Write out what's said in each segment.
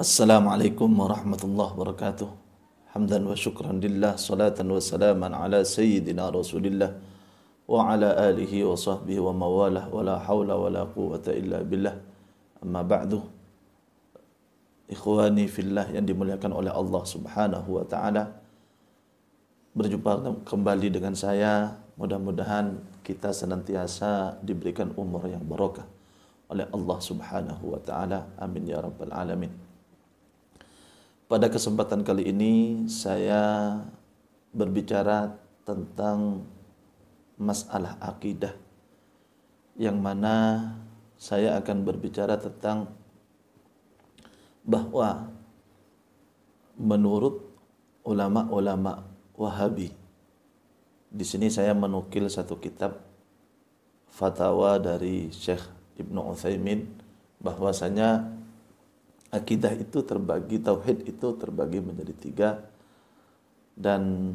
Assalamualaikum warahmatullahi wabarakatuh. Hamdan wa syukran lillah, salatan wa salaman ala sayyidina Rasulillah wa ala alihi wa sahbihi wa mawalah wa la hawla wa la quwwata illa billah. Amma ba'du. Ikhwani fillah yang dimuliakan oleh Allah Subhanahu wa taala. Berjumpa kembali dengan saya. Mudah-mudahan kita senantiasa diberikan umur yang barokah oleh Allah Subhanahu wa taala. Amin ya rabbal alamin. Pada kesempatan kali ini saya berbicara tentang masalah akidah, yang mana saya akan berbicara tentang bahwa menurut ulama-ulama Wahabi, di sini saya menukil satu kitab fatwa dari Syekh Ibnu Utsaimin, bahwasanya akidah itu terbagi, tauhid itu terbagi menjadi 3, dan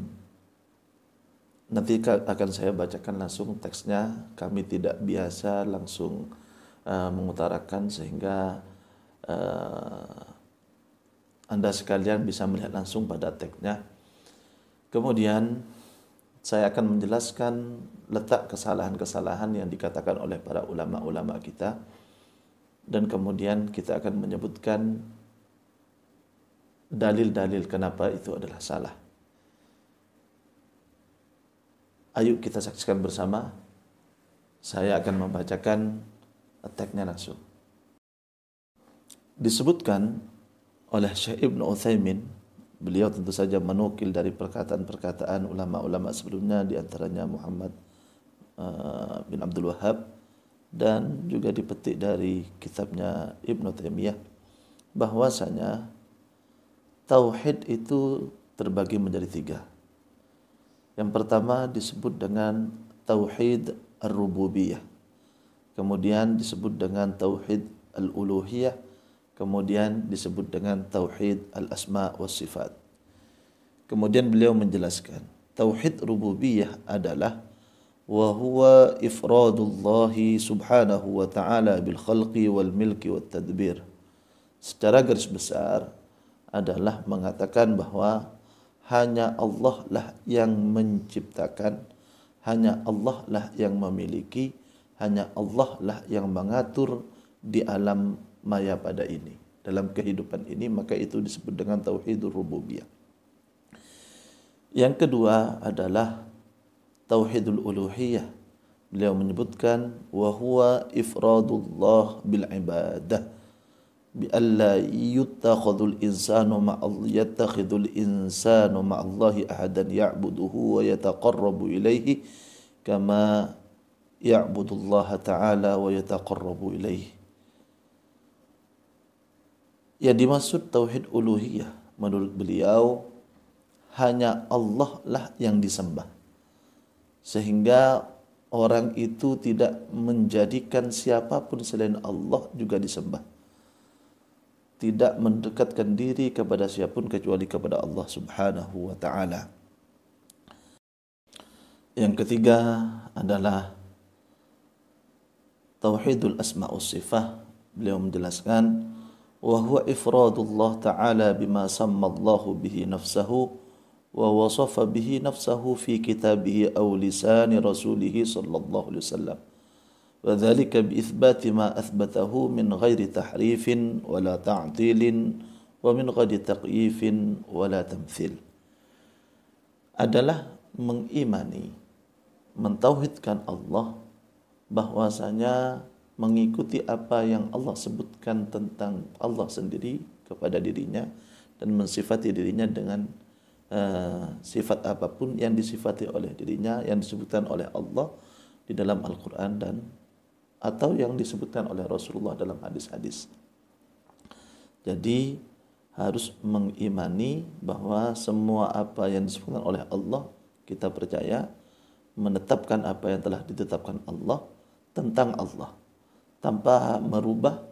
nanti akan saya bacakan langsung teksnya. Kami tidak biasa langsung mengutarakan, sehingga Anda sekalian bisa melihat langsung pada teksnya. Kemudian saya akan menjelaskan letak kesalahan-kesalahan yang dikatakan oleh para ulama-ulama kita, dan kemudian kita akan menyebutkan dalil-dalil kenapa itu adalah salah. Ayo kita saksikan bersama. Saya akan membacakan teksnya langsung. Disebutkan oleh Syekh Ibnu Utsaimin, beliau tentu saja menukil dari perkataan-perkataan ulama-ulama sebelumnya, di antaranya Muhammad bin Abdul Wahhab, dan juga dipetik dari kitabnya Ibnu Taimiyah, bahwasanya tauhid itu terbagi menjadi 3. Yang pertama disebut dengan tauhid ar-rububiyah, kemudian disebut dengan tauhid al-uluhiyah, kemudian disebut dengan tauhid al-asma wa sifat. Kemudian beliau menjelaskan tauhid rububiyah adalah wa huwa ifradullahi subhanahu wa ta'ala bil khalqi wal milki wat tadbir. Secara garis besar adalah mengatakan bahwa hanya Allah lah yang menciptakan, hanya Allah lah yang memiliki, hanya Allah lah yang mengatur di alam maya pada ini, dalam kehidupan ini. Maka itu disebut dengan tauhidur rububiyah. Yang kedua adalah tauhidul uluhiyah. Beliau menyebutkan wa huwa ifradullah bil ibadah bi alla yattakhidul insanu ma'allahi ahadan ya'buduhu wa yataqarrabu ilaihi kama ya'budullaha ta'ala wa yataqarrabu ilaihi. Yang dimaksud tauhid uluhiyah menurut beliau, hanya Allah lah yang disembah, sehingga orang itu tidak menjadikan siapapun selain Allah juga disembah, tidak mendekatkan diri kepada siapapun kecuali kepada Allah Subhanahu wa ta'ala. Yang ketiga adalah tauhidul asma' was sifah. Beliau menjelaskan wa huwa ifradullah ta'ala bima sammallahu bihi nafsahu wa wasafa bihi nafsahu fi kitabihi aw lisani rasulih sallallahu alaihi wasallam, wa dzalika bi itsbati ma athbatahu min ghairi tahrifin wala ta'tilin wa min ghairi taqyifin wala tamthil. Adalah mengimani, mentauhidkan Allah, bahwasanya mengikuti apa yang Allah sebutkan tentang Allah sendiri kepada dirinya, dan mensifati dirinya dengan sifat apapun yang disifati oleh dirinya, yang disebutkan oleh Allah di dalam Al-Quran dan atau yang disebutkan oleh Rasulullah dalam hadis-hadis. Jadi harus mengimani bahwa semua apa yang disebutkan oleh Allah kita percaya, menetapkan apa yang telah ditetapkan Allah tentang Allah, tanpa merubah,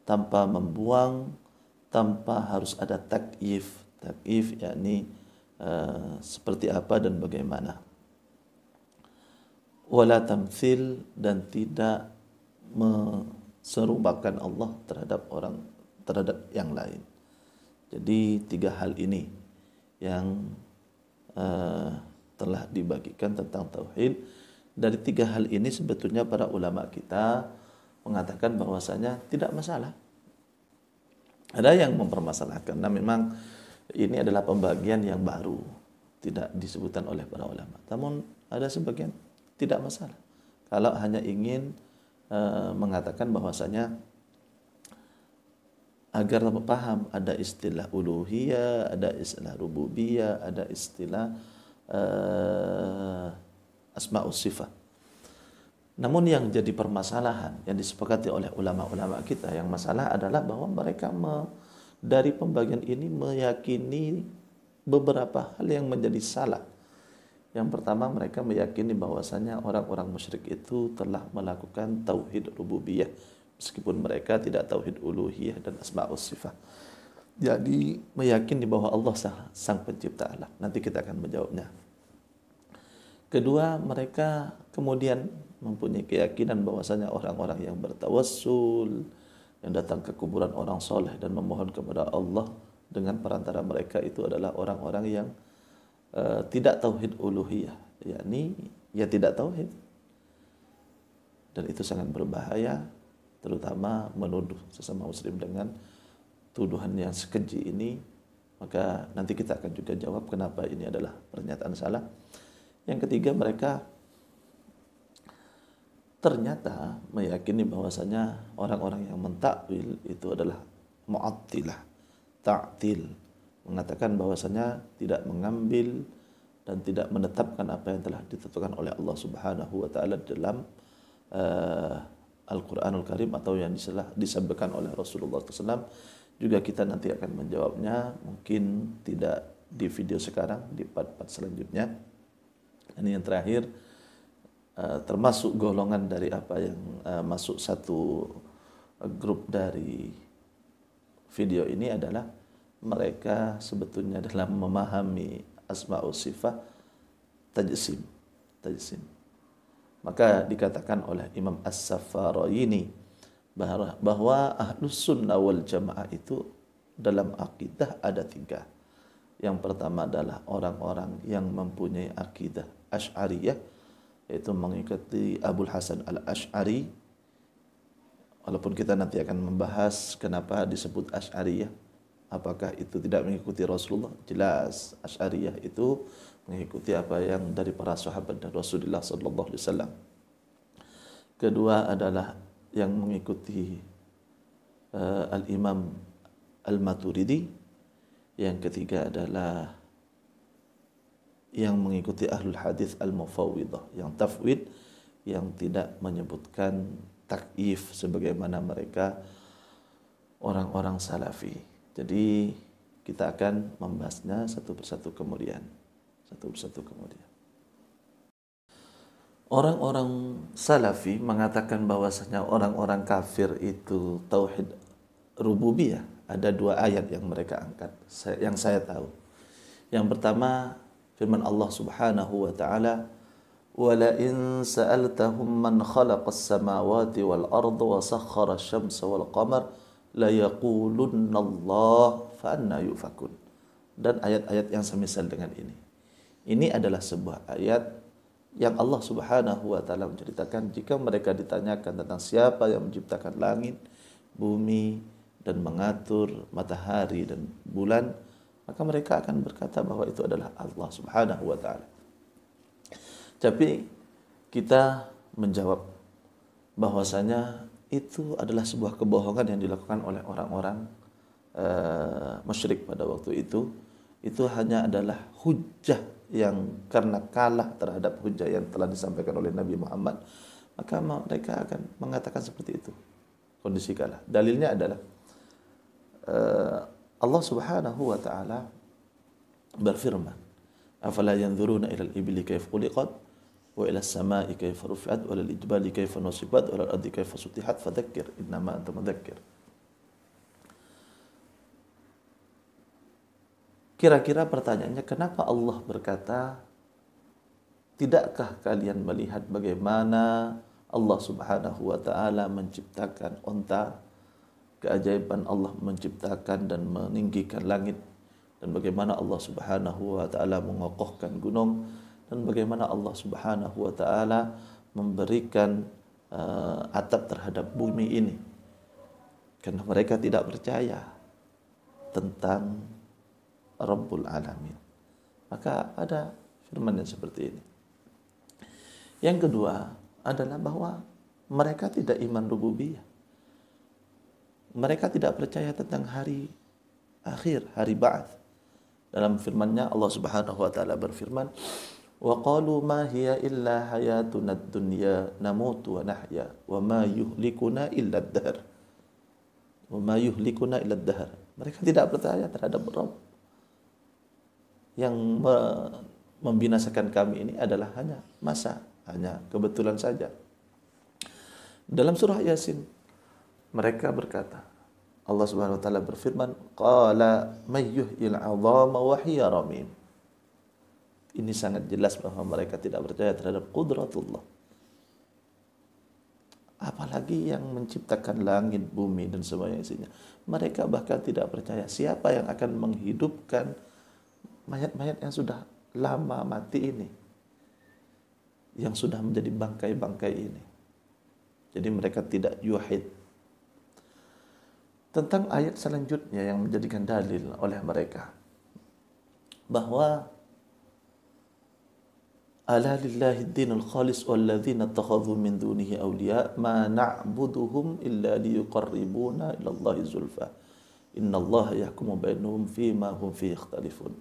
tanpa membuang, tanpa harus ada takyif. Takyif yakni seperti apa dan bagaimana. Wala tamthil, dan tidak serupakan Allah terhadap yang lain. Jadi 3 hal ini yang telah dibagikan tentang tauhid. Dari 3 hal ini sebetulnya para ulama kita mengatakan bahwasanya tidak masalah. Ada yang mempermasalahkan. Nah, memang ini adalah pembagian yang baru, tidak disebutkan oleh para ulama. Namun ada sebagian tidak masalah. Kalau hanya ingin mengatakan bahwasanya agar paham ada istilah uluhiyah, ada istilah rububiyah, ada istilah asma'us sifat. Namun yang jadi permasalahan yang disepakati oleh ulama-ulama kita, yang masalah adalah bahwa mereka dari pembagian ini meyakini beberapa hal yang menjadi salah. Yang pertama, mereka meyakini bahwasanya orang-orang musyrik itu telah melakukan tauhid rububiyah meskipun mereka tidak tauhid uluhiyah dan asma'us sifat. Jadi meyakini bahwa Allah sang pencipta alam. Nanti kita akan menjawabnya. Kedua, mereka kemudian mempunyai keyakinan bahwasanya orang-orang yang bertawassul, yang datang ke kuburan orang soleh dan memohon kepada Allah dengan perantara mereka itu adalah orang-orang yang tidak tauhid uluhiyah, yakni ya tidak tauhid. Dan itu sangat berbahaya, terutama menuduh sesama muslim dengan tuduhan yang sekeji ini. Maka nanti kita akan juga jawab kenapa ini adalah pernyataan salah. Yang ketiga, mereka ternyata meyakini bahwasanya orang-orang yang mentakwil itu adalah mu'attilah, ta'til, mengatakan bahwasanya tidak mengambil dan tidak menetapkan apa yang telah ditetapkan oleh Allah Subhanahu wa taala dalam Al-Qur'anul Karim atau yang disampaikan oleh Rasulullah SAW. Juga kita nanti akan menjawabnya, mungkin tidak di video sekarang, di part-part selanjutnya. Ini yang terakhir, termasuk golongan dari apa yang masuk satu grup dari video ini adalah mereka sebetulnya dalam memahami asma'us sifat tajsim. Maka dikatakan oleh Imam As-Saffaraini bahwa Ahlus Sunnah wal Jamaah itu dalam akidah ada 3. Yang pertama adalah orang-orang yang mempunyai akidah Asy'ariyah, yaitu mengikuti Abul Hasan Al-Asy'ari. Walaupun kita nanti akan membahas kenapa disebut Asy'ariyah, apakah itu tidak mengikuti Rasulullah? Jelas Asy'ariyah itu mengikuti apa yang dari para sahabat dan Rasulullah sallallahu alaihi wasallam. Kedua adalah yang mengikuti Al-Imam Al-Maturidi. Yang ketiga adalah yang mengikuti Ahlul Hadis Al-Mufawwidah, yang tafwid, yang tidak menyebutkan takyif sebagaimana mereka orang-orang salafi. Jadi kita akan membahasnya satu persatu kemudian. Orang-orang salafi mengatakan bahwasanya orang-orang kafir itu tauhid rububiyah. Ada 2 ayat yang mereka angkat, yang saya tahu. Yang pertama, firman Allah Subhanahu wa taala, "Wa la in sa'altahum man khalaqas samawati wal arda wa sakhkhara asy-syamsa wal qamar la yaqulunna Allah fa anna yufakun." Dan ayat-ayat yang semisal dengan ini. Ini adalah sebuah ayat yang Allah Subhanahu wa taala menceritakan jika mereka ditanyakan tentang siapa yang menciptakan langit, bumi, dan mengatur matahari dan bulan, maka mereka akan berkata bahwa itu adalah Allah Subhanahu wa taala. Tapi kita menjawab bahwasanya itu adalah sebuah kebohongan yang dilakukan oleh orang-orang musyrik pada waktu itu. Itu hanya adalah hujjah yang karena kalah terhadap hujjah yang telah disampaikan oleh Nabi Muhammad, maka mereka akan mengatakan seperti itu. Kondisi kalah. Dalilnya adalah Allah Subhanahu wa taala berfirman, "Afala yanzuruna ilal ibli kayfa khuliqat wa ilas samai kayfa rufi'at wa ilal jibali kayfa nusibat wa ilal ardi kayfa sutihat fadzakkir innama anta mudzakkir." Kira-kira pertanyaannya, kenapa Allah berkata, "Tidakkah kalian melihat bagaimana Allah Subhanahu wa taala menciptakan onta keajaiban Allah menciptakan dan meninggikan langit, dan bagaimana Allah Subhanahu wa taala mengokohkan gunung, dan bagaimana Allah Subhanahu wa taala memberikan atap terhadap bumi ini. Karena mereka tidak percaya tentang Rabbul Alamin. Maka ada firman yang seperti ini. Yang kedua adalah bahwa mereka tidak iman rububiyah. Mereka tidak percaya tentang hari akhir, hari ba'ats. Dalam firman-Nya Allah Subhanahu wa taala berfirman, "Wa qalu ma hiya illa hayatuna ad-dunya namutu wa nahya wa ma yuhlikuna illa ad-dahr." Wa ma yuhlikuna illa ad-dahr. Mereka tidak percaya terhadap Rabb. Yang membinasakan kami ini adalah hanya masa, hanya kebetulan saja. Dalam surah Yasin mereka berkata, Allah Subhanahu wa taala berfirman, qala may yuhyil 'idhama wa hiya ramim. Ini sangat jelas bahwa mereka tidak percaya terhadap qudratullah. Apalagi yang menciptakan langit, bumi dan semuanya isinya. Mereka bahkan tidak percaya siapa yang akan menghidupkan mayat-mayat yang sudah lama mati ini, yang sudah menjadi bangkai-bangkai ini. Jadi mereka tidak yuhid. Tentang ayat selanjutnya yang menjadikan dalil oleh mereka bahwa ala lillahi ad-dinul khalis walladzina ittakhadhu min dunihi awliya ma na'buduhum illa liyuqarribuna ila Allahi zulfa innallaha yahkumu bainahum fima hum fihi ikhtalifun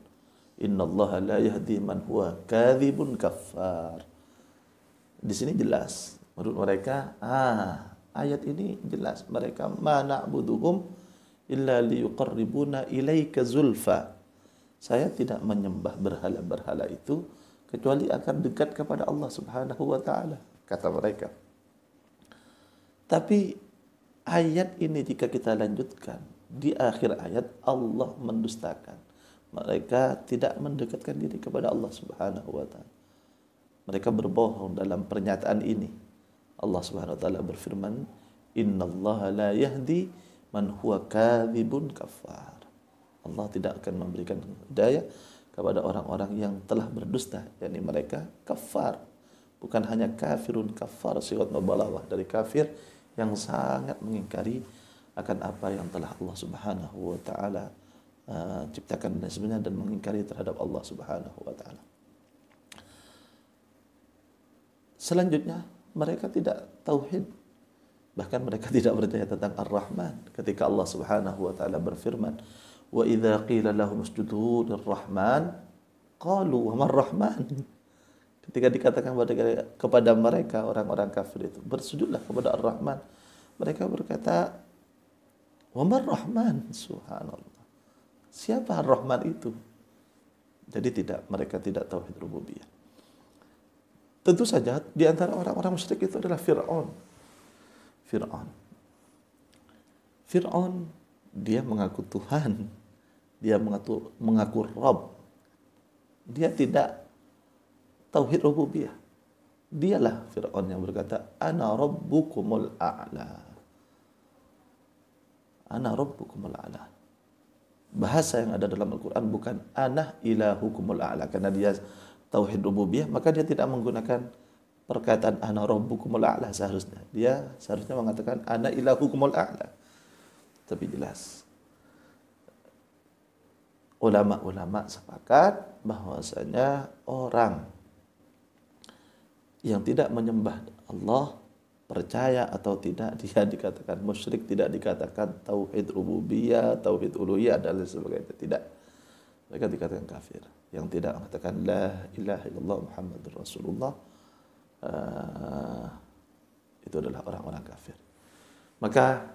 innallaha la yahdi man huwa kadzibun kaffar. Di sini jelas menurut mereka, ayat ini jelas mereka ma na'buduhum illa liyuqarribuna ilaika zulfa. Saya tidak menyembah berhala-berhala itu kecuali akan dekat kepada Allah Subhanahu wa taala, kata mereka. Tapi ayat ini jika kita lanjutkan, di akhir ayat Allah mendustakan. Mereka tidak mendekatkan diri kepada Allah Subhanahu wa taala. Mereka berbohong dalam pernyataan ini. Allah Subhanahu wa taala berfirman, "Innallaha la yahdi man huwa kadzibun kafar." Allah tidak akan memberikan hidayah kepada orang-orang yang telah berdusta, yakni mereka kafar. Bukan hanya kafirun kafar, sigat mubalaghah dari kafir yang sangat mengingkari akan apa yang telah Allah Subhanahu wa taala ciptakan dan sebenarnya, dan mengingkari terhadap Allah Subhanahu wa taala. Selanjutnya, mereka tidak tauhid. Bahkan mereka tidak percaya tentang Ar-Rahman. Ketika Allah Subhanahu wa taala berfirman, "Wa idza qila lahum usjudu lir-Rahman, qalu wa mar-Rahman." Ketika dikatakan kepada mereka orang-orang kafir itu, bersujudlah kepada Ar-Rahman, mereka berkata, "Wa mar-Rahman." Subhanallah. Siapa Ar-Rahman itu? Jadi mereka tidak tauhid rububiyah. Tentu saja di antara orang-orang musyrik itu adalah Fir'aun. Fir'aun dia mengaku Tuhan, dia mengaku Rabb. Dia tidak tauhid rububiyah. Dialah Fir'aun yang berkata, "Ana rabbukumul a'la." Ana rabbukumul a'la. Bahasa yang ada dalam Al-Quran bukan ana ilahukumul a'la. Karena dia tauhid rububiyah, maka dia tidak menggunakan perkataan ana rabbukumul a'la seharusnya. Dia seharusnya mengatakan ana ilahukumul a'la. Tapi jelas ulama-ulama sepakat bahwasanya orang yang tidak menyembah Allah, percaya atau tidak, dia dikatakan musyrik, tidak dikatakan tauhid rububiyah, tauhid uluhiyah dan lain sebagainya. Tidak. Mereka dikatakan kafir. Yang tidak mengatakan la ilaha illallah Muhammadur Rasulullah, itu adalah orang-orang kafir. Maka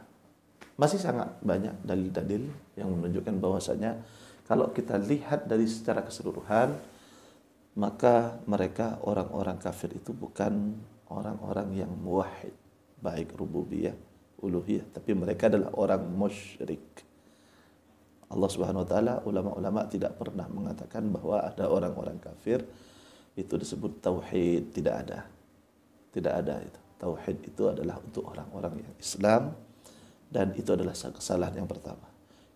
masih sangat banyak dalil-dalil yang menunjukkan bahwasanya kalau kita lihat dari secara keseluruhan, maka mereka orang-orang kafir itu bukan orang-orang yang muwahhid, baik rububiyah, uluhiyah, tapi mereka adalah orang musyrik. Allah Subhanahu wa taala, ulama-ulama tidak pernah mengatakan bahwa ada orang-orang kafir itu disebut tauhid, tidak ada. Tidak ada itu. Tauhid itu adalah untuk orang-orang yang Islam, dan itu adalah kesalahan yang pertama.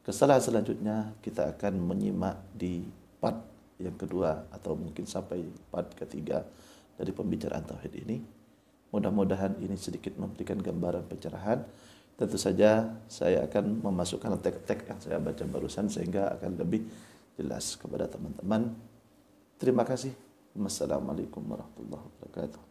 Kesalahan selanjutnya kita akan menyimak di part yang kedua atau mungkin sampai part ketiga dari pembicaraan tauhid ini. Mudah-mudahan ini sedikit memberikan gambaran pencerahan. Tentu saja saya akan memasukkan teks-teks yang saya baca barusan sehingga akan lebih jelas kepada teman-teman. Terima kasih. Wassalamualaikum warahmatullahi wabarakatuh.